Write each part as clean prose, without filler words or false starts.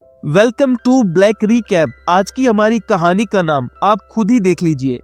Welcome to black recap. आज की हमारी कहानी का नाम आप खुद ही देख लीजिए।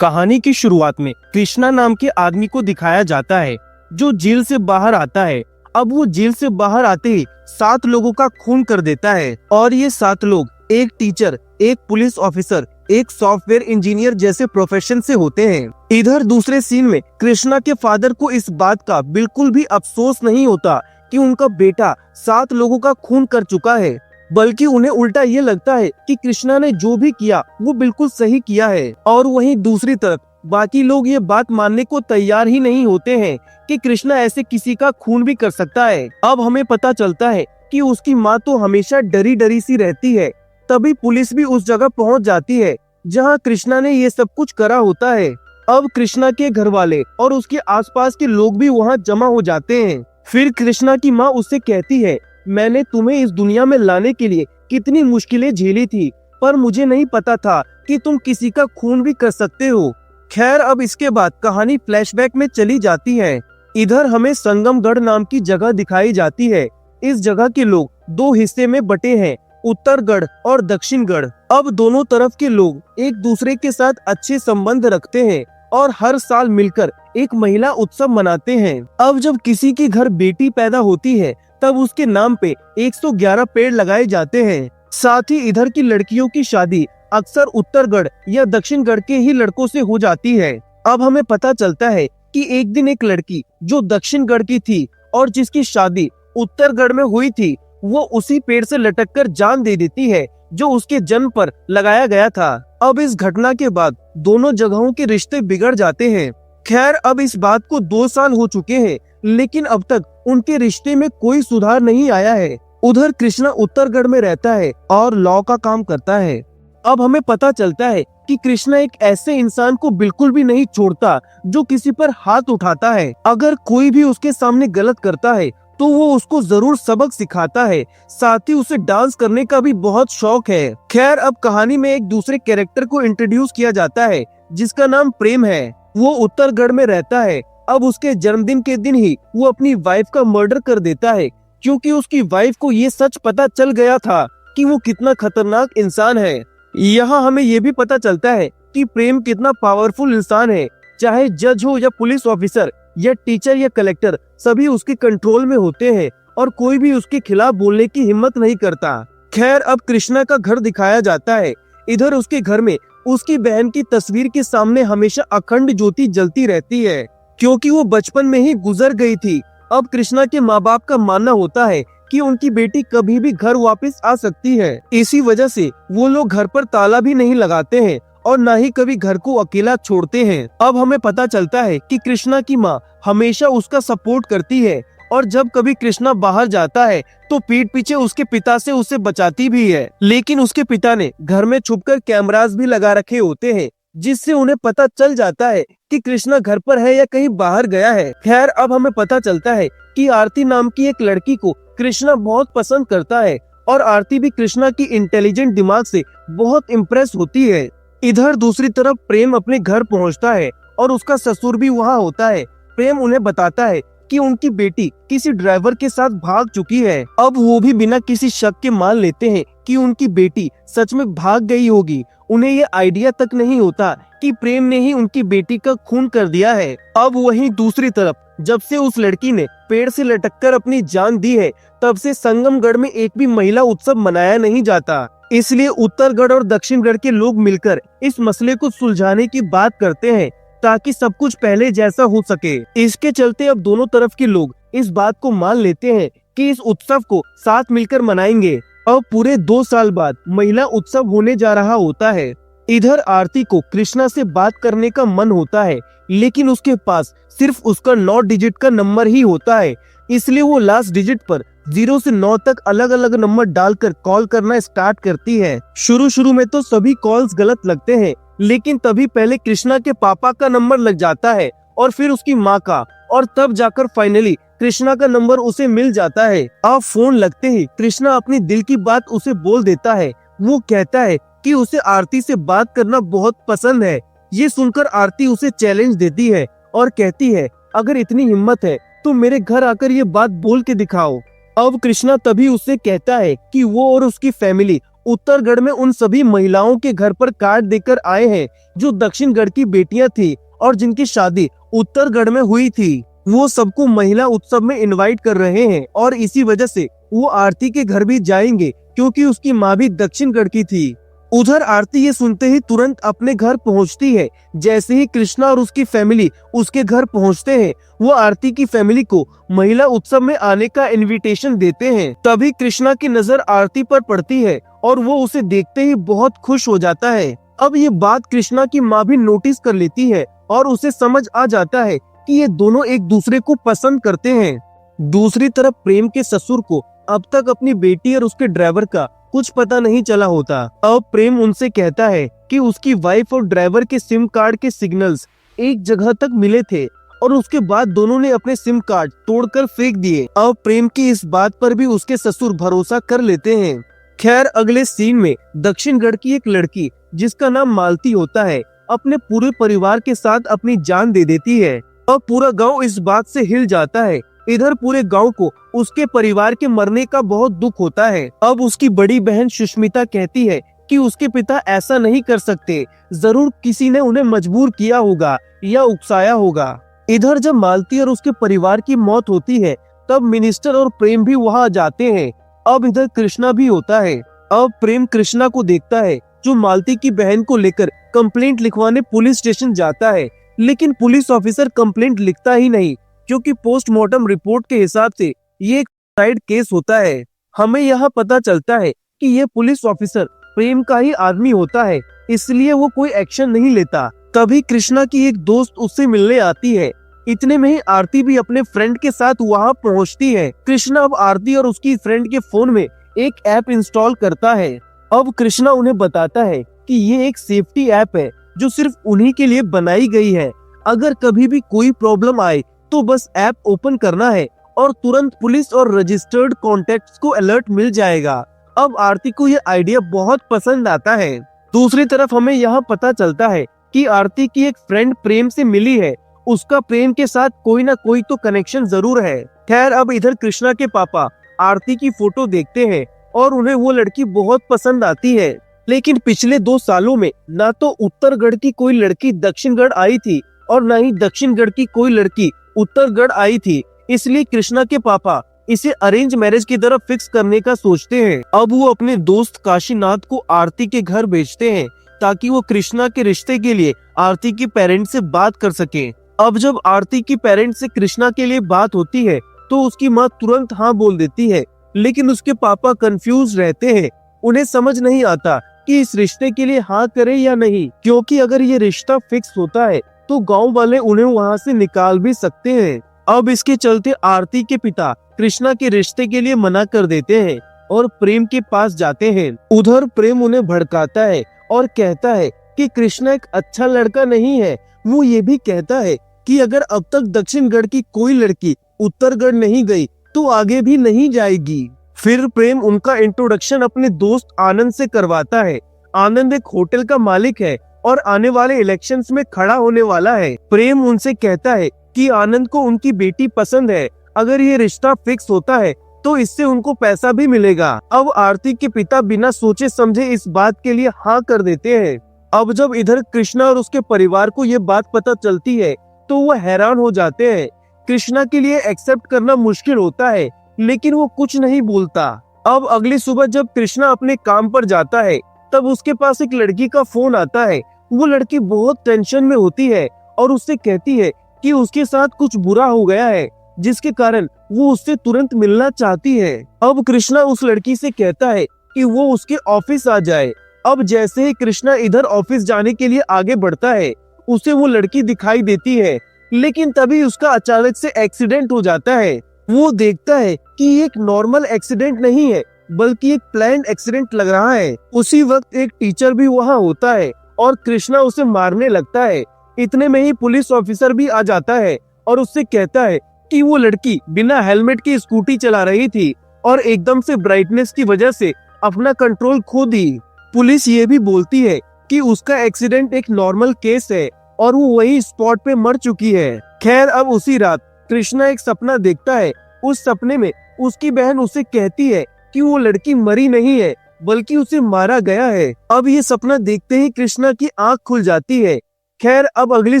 कहानी की शुरुआत में कृष्णा नाम के आदमी को दिखाया जाता है जो जेल से बाहर आता है। अब वो जेल से बाहर आते ही 7 लोगों का खून कर देता है और ये 7 लोग एक टीचर, एक पुलिस ऑफिसर, एक सॉफ्टवेयर इंजीनियर जैसे प्रोफेशन से होते हैं। इधर दूसरे सीन में कृष्णा के फादर को इस बात का बिल्कुल भी अफसोस नहीं होता कि उनका बेटा 7 लोगों का खून कर चुका है, बल्कि उन्हें उल्टा ये लगता है कि कृष्णा ने जो भी किया वो बिल्कुल सही किया है। और वहीं दूसरी तरफ बाकी लोग ये बात मानने को तैयार ही नहीं होते हैं कि कृष्णा ऐसे किसी का खून भी कर सकता है। अब हमें पता चलता है कि उसकी माँ तो हमेशा डरी डरी सी रहती है। तभी पुलिस भी उस जगह पहुंच जाती है जहां कृष्णा ने ये सब कुछ करा होता है। अब कृष्णा के घर वाले और उसके आसपास के लोग भी वहां जमा हो जाते हैं। फिर कृष्णा की माँ उससे कहती है, मैंने तुम्हें इस दुनिया में लाने के लिए कितनी मुश्किलें झेली थी, पर मुझे नहीं पता था कि तुम किसी का खून भी कर सकते हो। खैर, अब इसके बाद कहानी फ्लैशबैक में चली जाती है। इधर हमें संगमगढ़ नाम की जगह दिखाई जाती है। इस जगह के लोग 2 हिस्से में बटे हैं, उत्तरगढ़ और दक्षिणगढ़। अब दोनों तरफ के लोग एक दूसरे के साथ अच्छे संबंध रखते हैं और हर साल मिलकर एक महिला उत्सव मनाते हैं। अब जब किसी के घर बेटी पैदा होती है तब उसके नाम पे 111 पेड़ लगाए जाते हैं। साथ ही इधर की लड़कियों की शादी अक्सर उत्तरगढ़ या दक्षिणगढ़ के ही लड़कों से हो जाती है। अब हमें पता चलता है कि एक दिन एक लड़की जो दक्षिणगढ़ की थी और जिसकी शादी उत्तरगढ़ में हुई थी, वो उसी पेड़ से लटककर जान दे देती है जो उसके जन्म पर लगाया गया था। अब इस घटना के बाद दोनों जगहों के रिश्ते बिगड़ जाते हैं। खैर, अब इस बात को 2 साल हो चुके हैं, लेकिन अब तक उनके रिश्ते में कोई सुधार नहीं आया है। उधर कृष्णा उत्तरगढ़ में रहता है और लॉ का काम करता है। अब हमें पता चलता है कि कृष्णा एक ऐसे इंसान को बिल्कुल भी नहीं छोड़ता जो किसी पर हाथ उठाता है। अगर कोई भी उसके सामने गलत करता है तो वो उसको जरूर सबक सिखाता है। साथ ही उसे डांस करने का भी बहुत शौक है। खैर, अब कहानी में एक दूसरे कैरेक्टर को इंट्रोड्यूस किया जाता है जिसका नाम प्रेम है। वो उत्तरगढ़ में रहता है। अब उसके जन्मदिन के दिन ही वो अपनी वाइफ का मर्डर कर देता है, क्योंकि उसकी वाइफ को ये सच पता चल गया था कि वो कितना खतरनाक इंसान है। यहाँ हमें ये भी पता चलता है कि प्रेम कितना पावरफुल इंसान है। चाहे जज हो या पुलिस ऑफिसर या टीचर या कलेक्टर, सभी उसके कंट्रोल में होते हैं और कोई भी उसके खिलाफ बोलने की हिम्मत नहीं करता। खैर, अब कृष्णा का घर दिखाया जाता है। इधर उसके घर में उसकी बहन की तस्वीर के सामने हमेशा अखंड ज्योति जलती रहती है, क्योंकि वो बचपन में ही गुजर गई थी। अब कृष्णा के माँ बाप का मानना होता है कि उनकी बेटी कभी भी घर वापस आ सकती है। इसी वजह से वो लोग घर पर ताला भी नहीं लगाते हैं और ना ही कभी घर को अकेला छोड़ते हैं। अब हमें पता चलता है कि कृष्णा की माँ हमेशा उसका सपोर्ट करती है और जब कभी कृष्णा बाहर जाता है तो पीठ पीछे उसके पिता से उसे बचाती भी है। लेकिन उसके पिता ने घर में छुपकर कैमरास भी लगा रखे होते हैं, जिससे उन्हें पता चल जाता है कि कृष्णा घर पर है या कहीं बाहर गया है। खैर, अब हमें पता चलता है कि आरती नाम की एक लड़की को कृष्णा बहुत पसंद करता है और आरती भी कृष्णा की इंटेलिजेंट दिमाग से बहुत इम्प्रेस होती है। इधर दूसरी तरफ प्रेम अपने घर पहुंचता है और उसका ससुर भी वहां होता है। प्रेम उन्हें बताता है कि उनकी बेटी किसी ड्राइवर के साथ भाग चुकी है। अब वो भी बिना किसी शक के मान लेते हैं कि उनकी बेटी सच में भाग गई होगी। उन्हें ये आइडिया तक नहीं होता कि प्रेम ने ही उनकी बेटी का खून कर दिया है। अब वहीं दूसरी तरफ जब से उस लड़की ने पेड़ से लटककर अपनी जान दी है, तब से संगमगढ़ में एक भी महिला उत्सव मनाया नहीं जाता। इसलिए उत्तरगढ़ और दक्षिणगढ़ के लोग मिलकर इस मसले को सुलझाने की बात करते हैं ताकि सब कुछ पहले जैसा हो सके। इसके चलते अब दोनों तरफ के लोग इस बात को मान लेते हैं कि इस उत्सव को साथ मिलकर मनाएंगे। अब पूरे 2 साल बाद महिला उत्सव होने जा रहा होता है। इधर आरती को कृष्णा से बात करने का मन होता है, लेकिन उसके पास सिर्फ उसका 9 डिजिट का नंबर ही होता है। इसलिए वो लास्ट डिजिट पर 0 से 9 तक अलग अलग नंबर डालकर कॉल करना स्टार्ट करती है। शुरू में तो सभी कॉल्स गलत लगते हैं, लेकिन तभी पहले कृष्णा के पापा का नंबर लग जाता है और फिर उसकी माँ का, और तब जाकर फाइनली कृष्णा का नंबर उसे मिल जाता है। अब फोन लगते ही कृष्णा अपनी दिल की बात उसे बोल देता है। वो कहता है कि उसे आरती से बात करना बहुत पसंद है। ये सुनकर आरती उसे चैलेंज देती है और कहती है, अगर इतनी हिम्मत है तो मेरे घर आकर ये बात बोल के दिखाओ। अब कृष्णा तभी उससे कहता है कि वो और उसकी फैमिली उत्तरगढ़ में उन सभी महिलाओं के घर पर कार्ड देकर आए हैं जो दक्षिणगढ़ की बेटियां थी और जिनकी शादी उत्तरगढ़ में हुई थी। वो सबको महिला उत्सव में इनवाइट कर रहे हैं और इसी वजह से वो आरती के घर भी जाएंगे क्योंकि उसकी माँ भी दक्षिणगढ़ की थी। उधर आरती ये सुनते ही तुरंत अपने घर पहुंचती है। जैसे ही कृष्णा और उसकी फैमिली उसके घर पहुंचते हैं, वो आरती की फैमिली को महिला उत्सव में आने का इनविटेशन देते हैं। तभी कृष्णा की नजर आरती पर पड़ती है और वो उसे देखते ही बहुत खुश हो जाता है। अब ये बात कृष्णा की माँ भी नोटिस कर लेती है और उसे समझ आ जाता है कि ये दोनों एक दूसरे को पसंद करते हैं। दूसरी तरफ प्रेम के ससुर को अब तक अपनी बेटी और उसके ड्राइवर का कुछ पता नहीं चला होता। अब प्रेम उनसे कहता है कि उसकी वाइफ और ड्राइवर के सिम कार्ड के सिग्नल्स एक जगह तक मिले थे और उसके बाद दोनों ने अपने सिम कार्ड तोड़कर फेंक दिए। अब प्रेम की इस बात पर भी उसके ससुर भरोसा कर लेते हैं। खैर अगले सीन में दक्षिणगढ़ की एक लड़की जिसका नाम मालती होता है अपने पूरे परिवार के साथ अपनी जान दे देती है। अब पूरा गांव इस बात से हिल जाता है। इधर पूरे गांव को उसके परिवार के मरने का बहुत दुख होता है। अब उसकी बड़ी बहन सुष्मिता कहती है कि उसके पिता ऐसा नहीं कर सकते, जरूर किसी ने उन्हें मजबूर किया होगा या उकसाया होगा। इधर जब मालती और उसके परिवार की मौत होती है तब मिनिस्टर और प्रेम भी वहां जाते हैं। अब इधर कृष्णा भी होता है। अब प्रेम कृष्णा को देखता है जो मालती की बहन को लेकर कंप्लेंट लिखवाने पुलिस स्टेशन जाता है, लेकिन पुलिस ऑफिसर कंप्लेंट लिखता ही नहीं क्योंकि पोस्टमार्टम रिपोर्ट के हिसाब से ये एक सुसाइड केस होता है। हमें यहाँ पता चलता है कि ये पुलिस ऑफिसर प्रेम का ही आदमी होता है, इसलिए वो कोई एक्शन नहीं लेता। तभी कृष्णा की एक दोस्त उससे मिलने आती है। इतने में ही आरती भी अपने फ्रेंड के साथ वहाँ पहुँचती है। कृष्णा अब आरती और उसकी फ्रेंड के फोन में एक ऐप इंस्टॉल करता है। अब कृष्णा उन्हें बताता है कि ये एक सेफ्टी ऐप है जो सिर्फ उन्हीं के लिए बनाई गई है। अगर कभी भी कोई प्रॉब्लम आए तो बस ऐप ओपन करना है और तुरंत पुलिस और रजिस्टर्ड कॉन्टैक्ट्स को अलर्ट मिल जाएगा। अब आरती को ये आइडिया बहुत पसंद आता है। दूसरी तरफ हमें यहाँ पता चलता है कि आरती की एक फ्रेंड प्रेम से मिली है। उसका प्रेम के साथ कोई ना कोई तो कनेक्शन जरूर है। खैर अब इधर कृष्णा के पापा आरती की फोटो देखते हैं और उन्हें वो लड़की बहुत पसंद आती है। लेकिन पिछले 2 सालों में ना तो उत्तरगढ़ की कोई लड़की दक्षिणगढ़ आई थी और ना ही दक्षिणगढ़ की कोई लड़की उत्तरगढ़ आई थी, इसलिए कृष्णा के पापा इसे अरेंज मैरिज की तरफ फिक्स करने का सोचते हैं। अब वो अपने दोस्त काशीनाथ को आरती के घर भेजते हैं ताकि वो कृष्णा के रिश्ते के लिए आरती के पेरेंट्स से बात कर सके। अब जब आरती की पेरेंट्स से कृष्णा के लिए बात होती है तो उसकी माँ तुरंत हाँ बोल देती है, लेकिन उसके पापा कंफ्यूज रहते हैं। उन्हें समझ नहीं आता कि इस रिश्ते के लिए हाँ करे या नहीं, क्योंकि अगर ये रिश्ता फिक्स होता है तो गांव वाले उन्हें वहां से निकाल भी सकते हैं। अब इसके चलते आरती के पिता कृष्णा के रिश्ते के लिए मना कर देते हैं और प्रेम के पास जाते हैं। उधर प्रेम उन्हें भड़काता है और कहता है कि कृष्णा एक अच्छा लड़का नहीं है। वो ये भी कहता है कि अगर अब तक दक्षिणगढ़ की कोई लड़की उत्तरगढ़ नहीं गई तो आगे भी नहीं जाएगी। फिर प्रेम उनका इंट्रोडक्शन अपने दोस्त आनंद से करवाता है। आनंद एक होटल का मालिक है और आने वाले इलेक्शंस में खड़ा होने वाला है। प्रेम उनसे कहता है कि आनंद को उनकी बेटी पसंद है, अगर ये रिश्ता फिक्स होता है तो इससे उनको पैसा भी मिलेगा। अब आरती के पिता बिना सोचे समझे इस बात के लिए हाँ कर देते हैं। अब जब इधर कृष्णा और उसके परिवार को ये बात पता चलती है तो वो हैरान हो जाते हैं। कृष्णा के लिए एक्सेप्ट करना मुश्किल होता है, लेकिन वो कुछ नहीं बोलता। अब अगली सुबह जब कृष्णा अपने काम पर जाता है तब उसके पास एक लड़की का फोन आता है। वो लड़की बहुत टेंशन में होती है और उससे कहती है कि उसके साथ कुछ बुरा हो गया है, जिसके कारण वो उससे तुरंत मिलना चाहती है। अब कृष्णा उस लड़की से कहता है कि वो उसके ऑफिस आ जाए। अब जैसे ही कृष्णा इधर ऑफिस जाने के लिए आगे बढ़ता है, उसे वो लड़की दिखाई देती है, लेकिन तभी उसका अचानक से एक्सीडेंट हो जाता है। वो देखता है कि ये एक नॉर्मल एक्सीडेंट नहीं है बल्कि एक प्लान्ड एक्सीडेंट लग रहा है। उसी वक्त एक टीचर भी वहाँ होता है और कृष्णा उसे मारने लगता है। इतने में ही पुलिस ऑफिसर भी आ जाता है और उससे कहता है कि वो लड़की बिना हेलमेट की स्कूटी चला रही थी और एकदम से ब्राइटनेस की वजह से अपना कंट्रोल खो दी। पुलिस ये भी बोलती है कि उसका एक्सीडेंट एक नॉर्मल केस है और वो वही स्पॉट पे मर चुकी है। खैर अब उसी रात कृष्णा एक सपना देखता है। उस सपने में उसकी बहन उसे कहती है कि वो लड़की मरी नहीं है बल्कि उसे मारा गया है। अब ये सपना देखते ही कृष्णा की आंख खुल जाती है। खैर अब अगली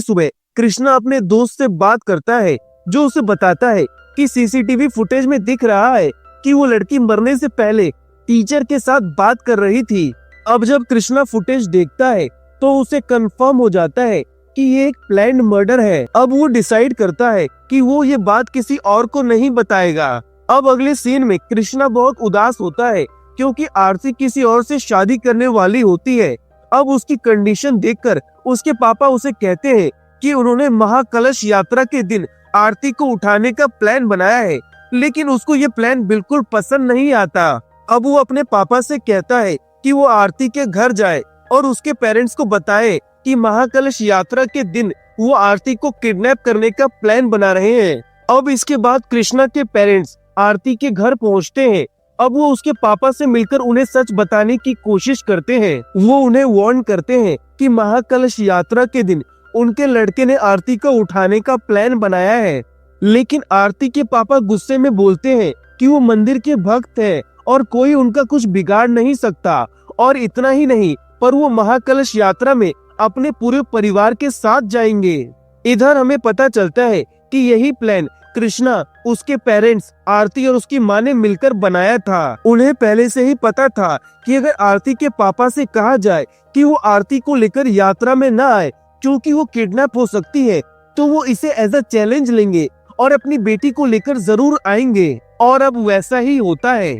सुबह कृष्णा अपने दोस्त से बात करता है, जो उसे बताता है कि सीसीटीवी फुटेज में दिख रहा है कि वो लड़की मरने से पहले टीचर के साथ बात कर रही थी। अब जब कृष्णा फुटेज देखता है तो उसे कंफर्म हो जाता है कि ये एक प्लान्ड मर्डर है। अब वो डिसाइड करता है कि वो ये बात किसी और को नहीं बताएगा। अब अगले सीन में कृष्णा बहुत उदास होता है क्योंकि आरती किसी और से शादी करने वाली होती है। अब उसकी कंडीशन देखकर उसके पापा उसे कहते हैं कि उन्होंने महाकलश यात्रा के दिन आरती को उठाने का प्लान बनाया है, लेकिन उसको ये प्लान बिल्कुल पसंद नहीं आता। अब वो अपने पापा से कहता है कि वो आरती के घर जाए और उसके पेरेंट्स को बताए कि महाकलश यात्रा के दिन वो आरती को किडनैप करने का प्लान बना रहे हैं। अब इसके बाद कृष्णा के पेरेंट्स आरती के घर पहुंचते हैं। अब वो उसके पापा से मिलकर उन्हें सच बताने की कोशिश करते हैं। वो उन्हें वार्न करते हैं कि महाकलश यात्रा के दिन उनके लड़के ने आरती को उठाने का प्लान बनाया है, लेकिन आरती के पापा गुस्से में बोलते हैं कि वो मंदिर के भक्त हैं और कोई उनका कुछ बिगाड़ नहीं सकता। और इतना ही नहीं, पर वो महाकलश यात्रा में अपने पूरे परिवार के साथ जाएंगे। इधर हमें पता चलता है कि यही प्लान कृष्णा, उसके पेरेंट्स, आरती और उसकी माँ ने मिलकर बनाया था। उन्हें पहले से ही पता था कि अगर आरती के पापा से कहा जाए कि वो आरती को लेकर यात्रा में न आए क्योंकि वो किडनैप हो सकती है, तो वो इसे एज अ चैलेंज लेंगे और अपनी बेटी को लेकर जरूर आएंगे। और अब वैसा ही होता है।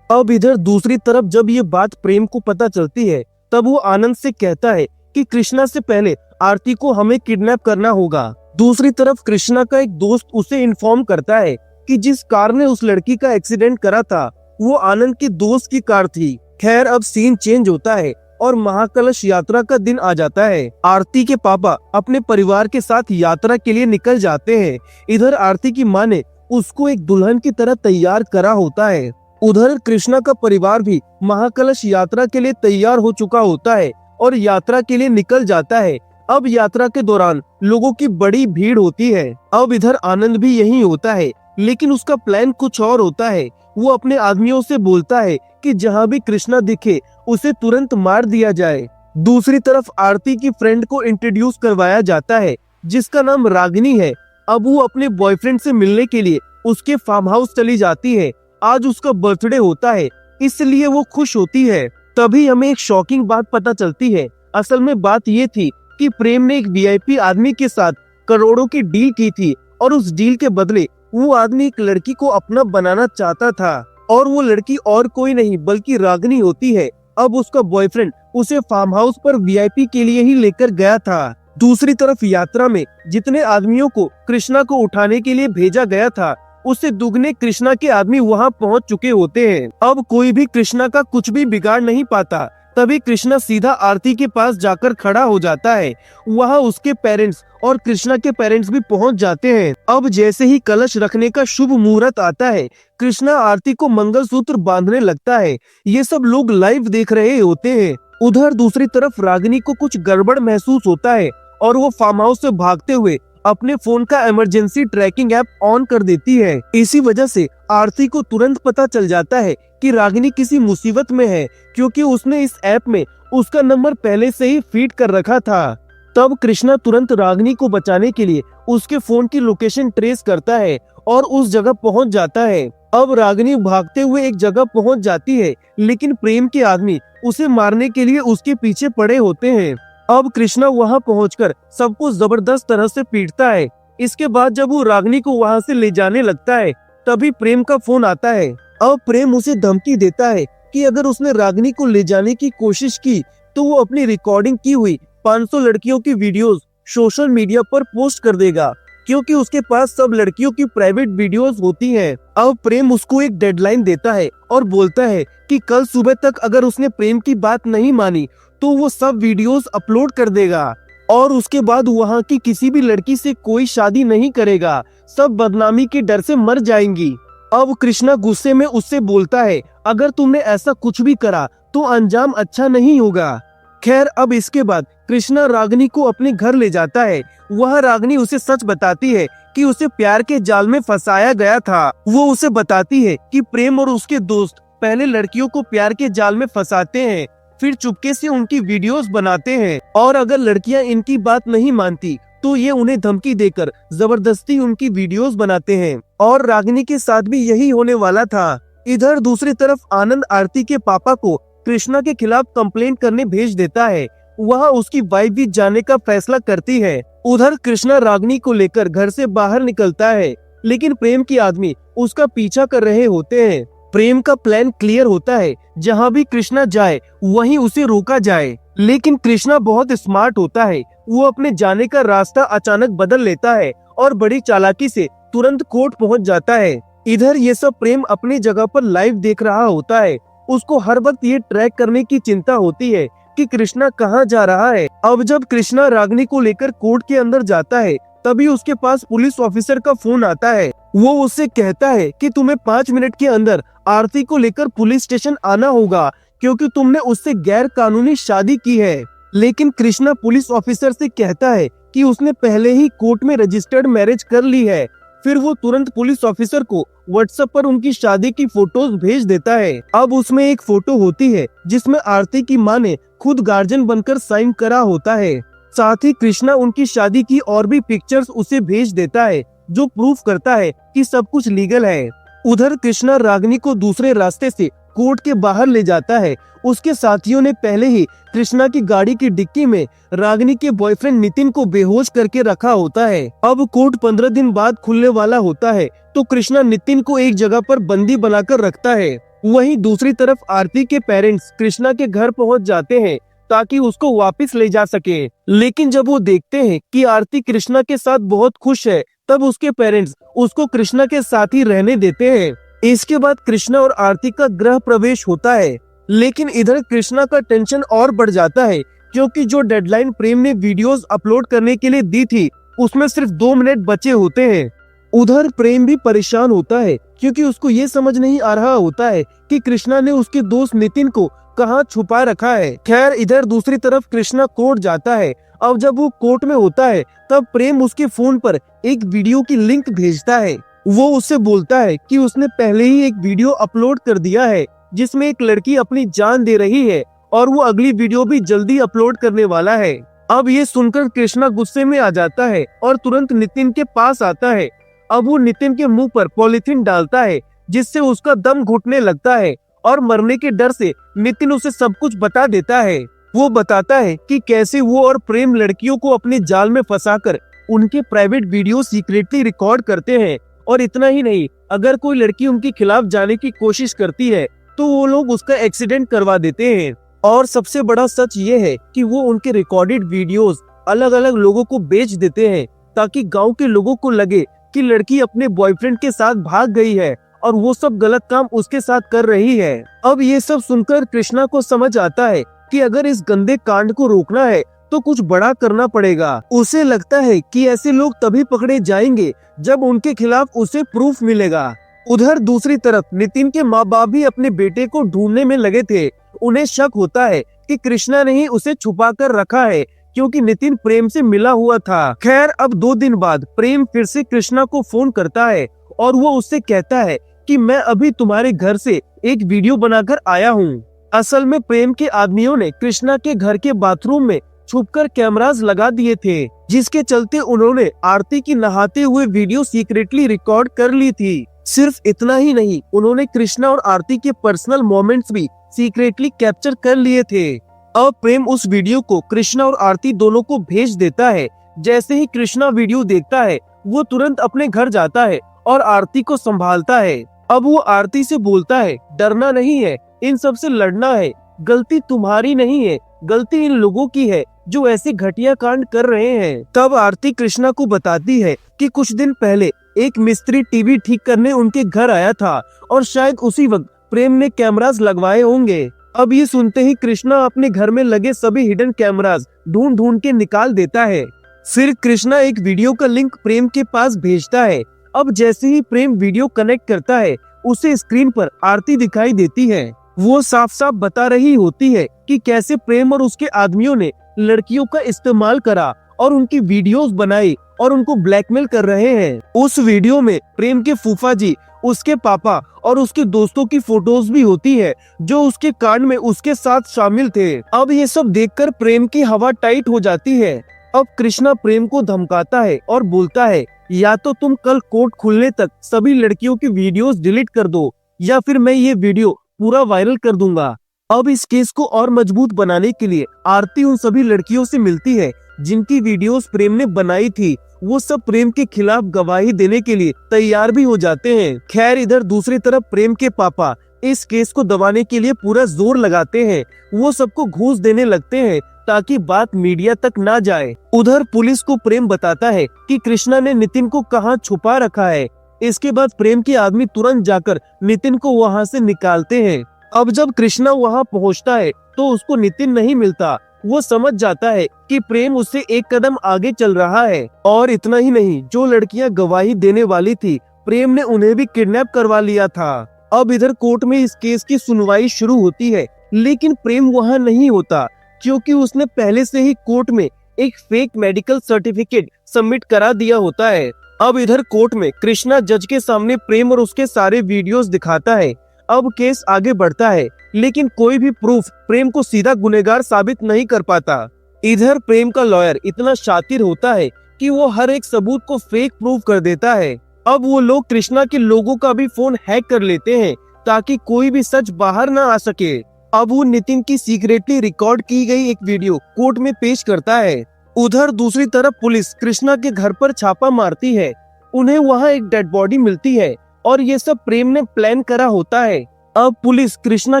अब इधर दूसरी तरफ जब ये बात प्रेम को पता चलती है, तब वो आनंद से कहता है कि कृष्णा से पहले आरती को हमें किडनैप करना होगा। दूसरी तरफ कृष्णा का एक दोस्त उसे इन्फॉर्म करता है कि जिस कार ने उस लड़की का एक्सीडेंट करा था वो आनंद की दोस्त की कार थी। खैर अब सीन चेंज होता है और महाकलश यात्रा का दिन आ जाता है। आरती के पापा अपने परिवार के साथ यात्रा के लिए निकल जाते हैं। इधर आरती की माँ ने उसको एक दुल्हन की तरह तैयार करा होता है। उधर कृष्णा का परिवार भी महाकलश यात्रा के लिए तैयार हो चुका होता है और यात्रा के लिए निकल जाता है। अब यात्रा के दौरान लोगों की बड़ी भीड़ होती है। अब इधर आनंद भी यहीं होता है, लेकिन उसका प्लान कुछ और होता है। वो अपने आदमियों से बोलता है कि जहाँ भी कृष्णा दिखे उसे तुरंत मार दिया जाए। दूसरी तरफ आरती की फ्रेंड को इंट्रोड्यूस करवाया जाता है जिसका नाम रागिनी है। अब वो अपने बॉयफ्रेंड से मिलने के लिए उसके फार्म हाउस चली जाती है। आज उसका बर्थडे होता है, इसलिए वो खुश होती है। तभी हमें एक शॉकिंग बात पता चलती है। असल में बात ये थी कि प्रेम ने एक वीआईपी आदमी के साथ करोड़ों की डील की थी और उस डील के बदले वो आदमी एक लड़की को अपना बनाना चाहता था और वो लड़की और कोई नहीं बल्कि रागिनी होती है। अब उसका बॉयफ्रेंड उसे फार्म हाउस पर वीआईपी के लिए ही लेकर गया था। दूसरी तरफ यात्रा में जितने आदमियों को कृष्णा को उठाने के लिए भेजा गया था, उससे दुगने कृष्णा के आदमी वहां पहुंच चुके होते हैं। अब कोई भी कृष्णा का कुछ भी बिगाड़ नहीं पाता। तभी कृष्णा सीधा आरती के पास जाकर खड़ा हो जाता है। वहां उसके पेरेंट्स और कृष्णा के पेरेंट्स भी पहुंच जाते हैं। अब जैसे ही कलश रखने का शुभ मुहूर्त आता है, कृष्णा आरती को मंगलसूत्र बांधने लगता है। ये सब लोग लाइव देख रहे होते हैं। उधर दूसरी तरफ रागिनी को कुछ गड़बड़ महसूस होता है और वो फार्म हाउस से भागते हुए अपने फोन का इमरजेंसी ट्रैकिंग ऐप ऑन कर देती है। इसी वजह से आरती को तुरंत पता चल जाता है कि रागिनी किसी मुसीबत में है, क्योंकि उसने इस ऐप में उसका नंबर पहले से ही फीड कर रखा था। तब कृष्णा तुरंत रागिनी को बचाने के लिए उसके फोन की लोकेशन ट्रेस करता है और उस जगह पहुंच जाता है। अब रागिनी भागते हुए एक जगह पहुंच जाती है, लेकिन प्रेम के आदमी उसे मारने के लिए उसके पीछे पड़े होते हैं। अब कृष्णा वहां पहुंचकर सबको जबरदस्त तरह से पीटता है। इसके बाद जब वो रागिनी को वहां से ले जाने लगता है, तभी प्रेम का फोन आता है। अब प्रेम उसे धमकी देता है कि अगर उसने रागिनी को ले जाने की कोशिश की तो वो अपनी रिकॉर्डिंग की हुई 500 लड़कियों की वीडियोस सोशल मीडिया पर पोस्ट कर देगा, क्योंकि उसके पास सब लड़कियों की प्राइवेट वीडियोस होती हैं। अब प्रेम उसको एक डेडलाइन देता है और बोलता है कि कल सुबह तक अगर उसने प्रेम की बात नहीं मानी तो वो सब वीडियोस अपलोड कर देगा और उसके बाद वहाँ की किसी भी लड़की से कोई शादी नहीं करेगा। सब बदनामी के डर से मर जाएंगी। अब कृष्णा गुस्से में उससे बोलता है, अगर तुमने ऐसा कुछ भी करा तो अंजाम अच्छा नहीं होगा। खैर अब इसके बाद कृष्णा रागिनी को अपने घर ले जाता है। वह रागिनी उसे सच बताती है कि उसे प्यार के जाल में फंसाया गया था। वो उसे बताती है कि प्रेम और उसके दोस्त पहले लड़कियों को प्यार के जाल में फंसाते हैं, फिर चुपके से उनकी वीडियोस बनाते हैं, और अगर लड़कियां इनकी बात नहीं मानती तो ये उन्हें धमकी देकर जबरदस्ती उनकी वीडियोस बनाते हैं। और रागिनी के साथ भी यही होने वाला था। इधर दूसरी तरफ आनंद आरती के पापा को कृष्णा के खिलाफ कंप्लेंट करने भेज देता है। वह उसकी वाइफ भी जाने का फैसला करती है। उधर कृष्णा रागिनी को लेकर घर से बाहर निकलता है, लेकिन प्रेम की आदमी उसका पीछा कर रहे होते हैं। प्रेम का प्लान क्लियर होता है, जहाँ भी कृष्णा जाए वहीं उसे रोका जाए। लेकिन कृष्णा बहुत स्मार्ट होता है। वो अपने जाने का रास्ता अचानक बदल लेता है और बड़ी चालाकी से तुरंत कोर्ट पहुंच जाता है। इधर ये सब प्रेम अपनी जगह पर लाइव देख रहा होता है। उसको हर वक्त ये ट्रैक करने की चिंता होती है कि कृष्णा कहाँ जा रहा है। अब जब कृष्णा रागिनी को लेकर कोर्ट के अंदर जाता है, तभी उसके पास पुलिस ऑफिसर का फोन आता है। वो उससे कहता है कि तुम्हें 5 मिनट के अंदर आरती को लेकर पुलिस स्टेशन आना होगा, क्योंकि तुमने उससे गैर कानूनी शादी की है। लेकिन कृष्णा पुलिस ऑफिसर से कहता है कि उसने पहले ही कोर्ट में रजिस्टर्ड मैरिज कर ली है। फिर वो तुरंत पुलिस ऑफिसर को व्हाट्सएप पर उनकी शादी की फोटोज भेज देता है। अब उसमें एक फोटो होती है जिसमें आरती की मां ने खुद गार्जियन बनकर साइन करा होता है। साथ ही कृष्णा उनकी शादी की और भी पिक्चर्स उसे भेज देता है, जो प्रूफ करता है कि सब कुछ लीगल है। उधर कृष्णा रागिनी को दूसरे रास्ते से कोर्ट के बाहर ले जाता है। उसके साथियों ने पहले ही कृष्णा की गाड़ी की डिक्की में रागिनी के बॉयफ्रेंड नितिन को बेहोश करके रखा होता है। अब कोर्ट 15 दिन बाद खुलने वाला होता है, तो कृष्णा नितिन को एक जगह पर बंदी बनाकर रखता है। वहीं दूसरी तरफ आरती के पेरेंट्स कृष्णा के घर पहुंच जाते हैं ताकि उसको वापस ले जा सके। लेकिन जब वो देखते हैं कि आरती कृष्णा के साथ बहुत खुश है, तब उसके पेरेंट्स उसको कृष्णा के साथ ही रहने देते हैं। इसके बाद कृष्णा और आरती का गृह प्रवेश होता है। लेकिन इधर कृष्णा का टेंशन और बढ़ जाता है, क्योंकि जो डेडलाइन प्रेम ने वीडियोस अपलोड करने के लिए दी थी, उसमें सिर्फ 2 मिनट बचे होते हैं। उधर प्रेम भी परेशान होता है, क्योंकि उसको ये समझ नहीं आ रहा होता है कि कृष्णा ने उसके दोस्त नितिन को कहाँ छुपा रखा है। खैर, इधर दूसरी तरफ कृष्णा कोर्ट जाता है। अब जब वो कोर्ट में होता है, तब प्रेम उसके फोन पर एक वीडियो की लिंक भेजता है। वो उससे बोलता है कि उसने पहले ही एक वीडियो अपलोड कर दिया है, जिसमें एक लड़की अपनी जान दे रही है, और वो अगली वीडियो भी जल्दी अपलोड करने वाला है। अब ये सुनकर कृष्णा गुस्से में आ जाता है और तुरंत नितिन के पास आता है। अब वो नितिन के मुंह पर पॉलिथीन डालता है, जिससे उसका दम घुटने लगता है, और मरने के डर से नितिन उसे सब कुछ बता देता है। वो बताता है कि कैसे वो और प्रेम लड़कियों को अपने जाल में फंसाकर उनके प्राइवेट वीडियो सीक्रेटली रिकॉर्ड करते हैं। और इतना ही नहीं, अगर कोई लड़की उनके खिलाफ जाने की कोशिश करती है तो वो लोग उसका एक्सीडेंट करवा देते हैं। और सबसे बड़ा सच ये है कि वो उनके रिकॉर्डेड वीडियोस अलग अलग लोगों को बेच देते हैं, ताकि गांव के लोगों को लगे कि लड़की अपने बॉयफ्रेंड के साथ भाग गई है और वो सब गलत काम उसके साथ कर रही है। अब ये सब सुनकर कृष्णा को समझ आता है कि अगर इस गंदे कांड को रोकना है तो कुछ बड़ा करना पड़ेगा। उसे लगता है कि ऐसे लोग तभी पकड़े जाएंगे जब उनके खिलाफ उसे प्रूफ मिलेगा। उधर दूसरी तरफ नितिन के माँ बाप भी अपने बेटे को ढूंढने में लगे थे। उन्हें शक होता है कि कृष्णा ने ही उसे छुपा कर रखा है, क्योंकि नितिन प्रेम से मिला हुआ था। खैर, अब 2 दिन बाद प्रेम फिर से कृष्णा को फोन करता है और वो उससे कहता है कि मैं अभी तुम्हारे घर से एक वीडियो बनाकर आया हूँ। असल में प्रेम के आदमियों ने कृष्णा के घर के बाथरूम में छुपकर कैमरास लगा दिए थे, जिसके चलते उन्होंने आरती की नहाते हुए वीडियो सीक्रेटली रिकॉर्ड कर ली थी। सिर्फ इतना ही नहीं, उन्होंने कृष्णा और आरती के पर्सनल मोमेंट्स भी सीक्रेटली कैप्चर कर लिए थे। अब प्रेम उस वीडियो को कृष्णा और आरती दोनों को भेज देता है। जैसे ही कृष्णा वीडियो देखता है, वो तुरंत अपने घर जाता है और आरती को संभालता है। अब वो आरती से बोलता है, डरना नहीं है, इन सब से लड़ना है। गलती तुम्हारी नहीं है, गलती इन लोगों की है जो ऐसे घटिया कांड कर रहे हैं। तब आरती कृष्णा को बताती है कि कुछ दिन पहले एक मिस्त्री टीवी ठीक करने उनके घर आया था, और शायद उसी वक्त प्रेम ने कैमरास लगवाए होंगे। अब ये सुनते ही कृष्णा अपने घर में लगे सभी हिडन कैमरास ढूंढ ढूंढ के निकाल देता है। फिर कृष्णा एक वीडियो का लिंक प्रेम के पास भेजता है। अब जैसे ही प्रेम वीडियो कनेक्ट करता है, उसे स्क्रीन पर आरती दिखाई देती है। वो साफ साफ बता रही होती है कि कैसे प्रेम और उसके आदमियों ने लड़कियों का इस्तेमाल करा और उनकी वीडियोस बनाई और उनको ब्लैकमेल कर रहे हैं। उस वीडियो में प्रेम के फूफा जी, उसके पापा और उसके दोस्तों की फोटोज भी होती है जो उसके कांड में उसके साथ शामिल थे। अब ये सब देखकर प्रेम की हवा टाइट हो जाती है। अब कृष्णा प्रेम को धमकाता है और बोलता है, या तो तुम कल कोर्ट खुलने तक सभी लड़कियों की वीडियोस डिलीट कर दो या फिर मैं ये वीडियो पूरा वायरल कर दूंगा। अब इस केस को और मजबूत बनाने के लिए आरती उन सभी लड़कियों से मिलती है जिनकी वीडियोस प्रेम ने बनाई थी। वो सब प्रेम के खिलाफ गवाही देने के लिए तैयार भी हो जाते हैं। खैर, इधर दूसरी तरफ प्रेम के पापा इस केस को दबाने के लिए पूरा जोर लगाते हैं। वो सबको घूस देने लगते हैं ताकि बात मीडिया तक ना जाए। उधर पुलिस को प्रेम बताता है कि कृष्णा ने नितिन को कहाँ छुपा रखा है। इसके बाद प्रेम के आदमी तुरंत जाकर नितिन को वहाँ से निकालते हैं। अब जब कृष्णा वहाँ पहुँचता है तो उसको नितिन नहीं मिलता। वो समझ जाता है कि प्रेम उससे एक कदम आगे चल रहा है। और इतना ही नहीं, जो लड़कियां गवाही देने वाली थी, प्रेम ने उन्हें भी किडनैप करवा लिया था। अब इधर कोर्ट में इस केस की सुनवाई शुरू होती है, लेकिन प्रेम वहाँ नहीं होता क्योंकि उसने पहले से ही कोर्ट में एक फेक मेडिकल सर्टिफिकेट सबमिट करा दिया होता है। अब इधर कोर्ट में कृष्णा जज के सामने प्रेम और उसके सारे वीडियोस दिखाता है। अब केस आगे बढ़ता है, लेकिन कोई भी प्रूफ प्रेम को सीधा गुनहगार साबित नहीं कर पाता। इधर प्रेम का लॉयर इतना शातिर होता है कि वो हर एक सबूत को फेक प्रूफ कर देता है। अब वो लोग कृष्णा के लोगों का भी फोन हैक कर लेते हैं ताकि कोई भी सच बाहर ना आ सके। अब वो नितिन की सीक्रेटली रिकॉर्ड की गई एक वीडियो कोर्ट में पेश करता है। उधर दूसरी तरफ पुलिस कृष्णा के घर पर छापा मारती है। उन्हें वहाँ एक डेड बॉडी मिलती है और ये सब प्रेम ने प्लान करा होता है। अब पुलिस कृष्णा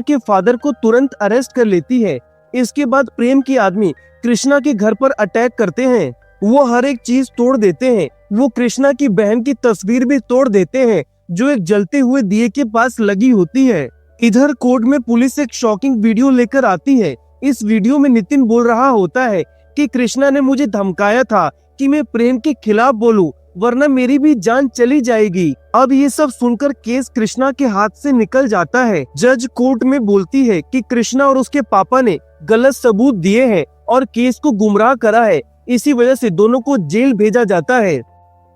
के फादर को तुरंत अरेस्ट कर लेती है। इसके बाद प्रेम के आदमी कृष्णा के घर पर अटैक करते हैं। वो हर एक चीज तोड़ देते हैं। वो कृष्णा की बहन की तस्वीर भी तोड़ देते हैं जो एक जलते हुए दिए के पास लगी होती है। इधर कोर्ट में पुलिस एक शॉकिंग वीडियो लेकर आती है। इस वीडियो में नितिन बोल रहा होता है कि कृष्णा ने मुझे धमकाया था कि मैं प्रेम के खिलाफ बोलूं, वरना मेरी भी जान चली जाएगी। अब ये सब सुनकर केस कृष्णा के हाथ से निकल जाता है। जज कोर्ट में बोलती है कि कृष्णा और उसके पापा ने गलत सबूत दिए हैं और केस को गुमराह करा है, इसी वजह से दोनों को जेल भेजा जाता है।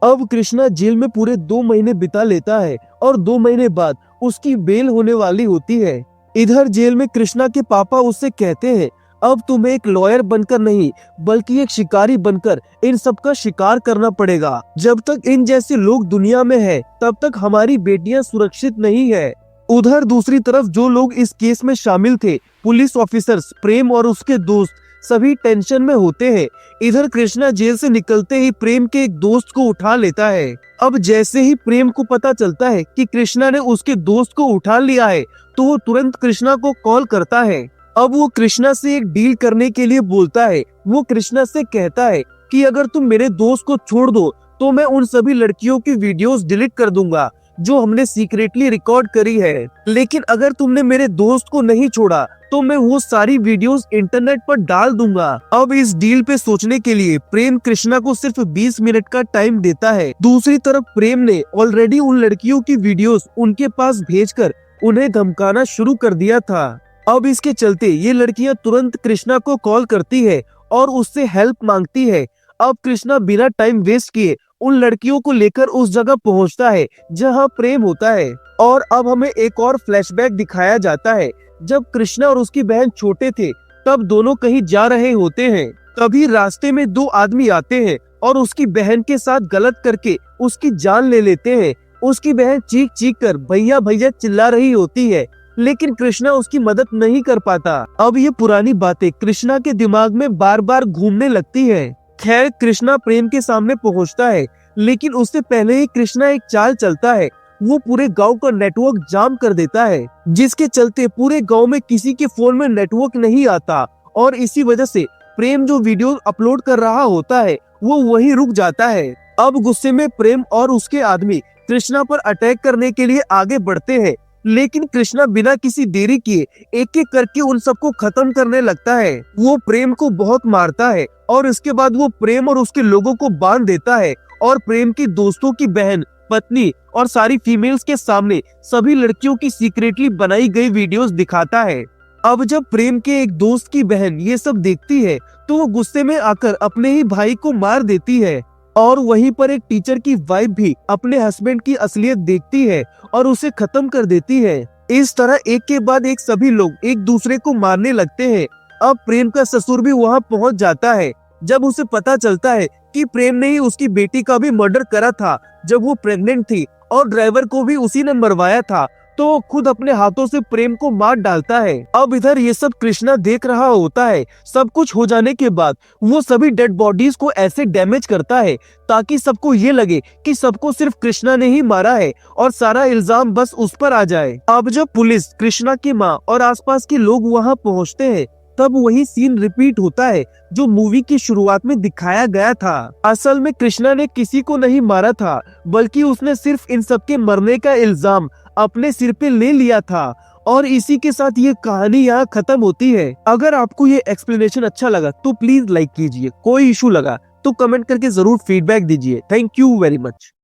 अब कृष्णा जेल में पूरे 2 महीने बिता लेता है और 2 महीने बाद उसकी बेल होने वाली होती है। इधर जेल में कृष्णा के पापा उससे कहते हैं, अब तुम्हें एक लॉयर बनकर नहीं बल्कि एक शिकारी बनकर इन सब का शिकार करना पड़ेगा। जब तक इन जैसे लोग दुनिया में हैं, तब तक हमारी बेटियां सुरक्षित नहीं है। उधर दूसरी तरफ जो लोग इस केस में शामिल थे, पुलिस ऑफिसर्स, प्रेम और उसके दोस्त, सभी टेंशन में होते हैं। इधर कृष्णा जेल से निकलते ही प्रेम के एक दोस्त को उठा लेता है। अब जैसे ही प्रेम को पता चलता है कि कृष्णा ने उसके दोस्त को उठा लिया है, तो वो तुरंत कृष्णा को कॉल करता है। अब वो कृष्णा से एक डील करने के लिए बोलता है। वो कृष्णा से कहता है कि अगर तुम मेरे दोस्त को छोड़ दो तो मैं उन सभी लड़कियों की वीडियोस डिलीट कर दूंगा जो हमने सीक्रेटली रिकॉर्ड करी है, लेकिन अगर तुमने मेरे दोस्त को नहीं छोड़ा तो मैं वो सारी वीडियोस इंटरनेट पर डाल दूंगा। अब इस डील पे सोचने के लिए प्रेम कृष्णा को सिर्फ 20 मिनट का टाइम देता है। दूसरी तरफ प्रेम ने ऑलरेडी उन लड़कियों की वीडियोस उनके पास भेजकर उन्हें धमकाना शुरू कर दिया था। अब इसके चलते ये लड़कियां तुरंत कृष्णा को कॉल करती है और उससे हेल्प मांगती है। अब कृष्णा बिना टाइम वेस्ट किए उन लड़कियों को लेकर उस जगह पहुंचता है जहां प्रेम होता है। और अब हमें एक और फ्लैशबैक दिखाया जाता है। जब कृष्णा और उसकी बहन छोटे थे तब दोनों कहीं जा रहे होते हैं। तभी रास्ते में 2 आदमी आते हैं और उसकी बहन के साथ गलत करके उसकी जान ले लेते हैं। उसकी बहन चीख चीख कर भैया भैया चिल्ला रही होती है, लेकिन कृष्णा उसकी मदद नहीं कर पाता। अब ये पुरानी बातें कृष्णा के दिमाग में बार बार घूमने लगती है। खैर, कृष्णा प्रेम के सामने पहुंचता है, लेकिन उससे पहले ही कृष्णा एक चाल चलता है। वो पूरे गांव का नेटवर्क जाम कर देता है, जिसके चलते पूरे गांव में किसी के फोन में नेटवर्क नहीं आता और इसी वजह से प्रेम जो वीडियो अपलोड कर रहा होता है वो वहीं रुक जाता है। अब गुस्से में प्रेम और उसके आदमी कृष्णा पर अटैक करने के लिए आगे बढ़ते हैं, लेकिन कृष्णा बिना किसी देरी किए एक एक करके उन सबको खत्म करने लगता है। वो प्रेम को बहुत मारता है और इसके बाद वो प्रेम और उसके लोगों को बांध देता है और प्रेम की दोस्तों की बहन, पत्नी और सारी फीमेल्स के सामने सभी लड़कियों की सीक्रेटली बनाई गई वीडियोस दिखाता है। अब जब प्रेम के एक दोस्त की बहन ये सब देखती है तो वो गुस्से में आकर अपने ही भाई को मार देती है। और वहीं पर एक टीचर की वाइफ भी अपने हस्बैंड की असलियत देखती है और उसे खत्म कर देती है। इस तरह एक के बाद एक सभी लोग एक दूसरे को मारने लगते हैं। अब प्रेम का ससुर भी वहां पहुंच जाता है। जब उसे पता चलता है कि प्रेम ने ही उसकी बेटी का भी मर्डर करा था जब वो प्रेग्नेंट थी और ड्राइवर को भी उसी ने मरवाया था, तो वो खुद अपने हाथों से प्रेम को मार डालता है। अब इधर ये सब कृष्णा देख रहा होता है। सब कुछ हो जाने के बाद वो सभी डेड बॉडीज को ऐसे डैमेज करता है ताकि सबको ये लगे कि सबको सिर्फ कृष्णा ने ही मारा है और सारा इल्जाम बस उस पर आ जाए। अब जब पुलिस, कृष्णा की माँ और आसपास के लोग वहाँ पहुँचते हैं तब वही सीन रिपीट होता है जो मूवी की शुरुआत में दिखाया गया था। असल में कृष्णा ने किसी को नहीं मारा था, बल्कि उसने सिर्फ इन सबके मरने का इल्जाम अपने सिर पे ले लिया था। और इसी के साथ ये कहानी यहाँ खत्म होती है। अगर आपको ये एक्सप्लेनेशन अच्छा लगा तो प्लीज लाइक कीजिए, कोई इशू लगा तो कमेंट करके जरूर फीडबैक दीजिए। Thank you very much.